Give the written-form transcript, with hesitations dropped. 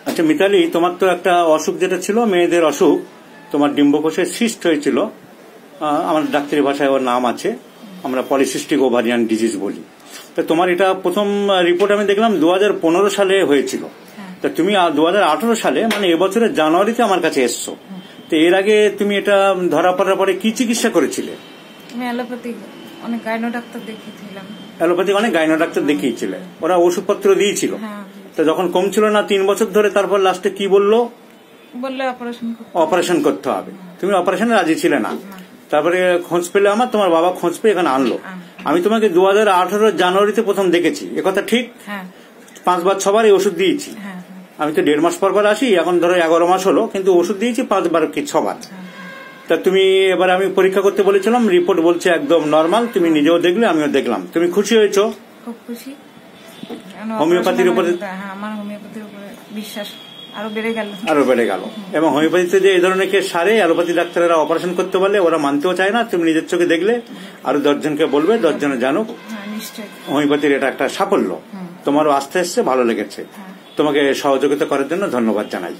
আচ্ছা মিতালি, তোমার তো একটা অসুখ যেটা ছিল মেয়েদের অসুখ, তোমার ডিম্বকোষে সিস্ট হয়েছিল, আমাদের ডাক্তারি ভাষায় ওর নাম আছে, আমরা পলিসিস্টিক ওভারিয়ান ডিজিজ বলি। তো তোমার এটা প্রথম রিপোর্ট আমি দেখলাম 2015 সালে হয়েছিল। তা তুমি 2018 সালে মানে এবছরের জানুয়ারিতে আমার কাছে এসছো। তো এর আগে তুমি এটা ধরা পড়ার পরে কি চিকিৎসা করেছিলে? আমি অ্যালোপ্যাথিক অনেক গাইনো ডাক্তার দেখিয়েছিলাম। অ্যালোপ্যাথিক অনেক গাইনো ডাক্তার দেখিয়েছিলে, ওরা ওষুধপত্র দিয়েছিল। হ্যাঁ। তো যখন কমছিল না 3 বছর ধরে, তারপর লাস্টে কি বললো? বললে অপারেশন করতে হবে। তুমি অপারেশনে রাজি ছিলে না। তারপরে খোঁজ পেলে তোমার বাবা খোঁজ পেয়ে এখানে আনলো। আমি তোমাকে 2018 জানুয়ারিতে প্রথম দেখেছি, একথা ঠিক? 5 বার 6 বার এই ওষুধ দিয়েছি। আমি তো 1.5 মাস পর আসি, এখন ধরো 11 মাস হলো, কিন্তু ওষুধ দিয়েছি 5 বার কি 6 বার। তা তুমি এবার আমি পরীক্ষা করতে বলেছিলাম, রিপোর্ট বলছে একদম নর্মাল। তুমি নিজেও দেখলে, আমিও দেখলাম। তুমি খুশি হয়েছো? খুব খুশি। হোমিওপ্যাথির উপরে আমার হোমিওপ্যাথির উপরে বিশ্বাস আরো বেড়ে গেল। এবং হোমিওপ্যাথিতে যে এই ধরনের কেস সারে, অ্যালোপ্যাথি ডাক্তারেরা অপারেশন করতে পারলে ওরা মানতেও চায় না। তুমি নিজের চোখে দেখলে, আরো 10 জনকে বলবে, 10 জনে জানুক হোমিওপ্যাথির এটা একটা সাফল্য। তোমারও আস্তে আস্তে ভালো লেগেছে। তোমাকে সহযোগিতা করার জন্য ধন্যবাদ জানাই।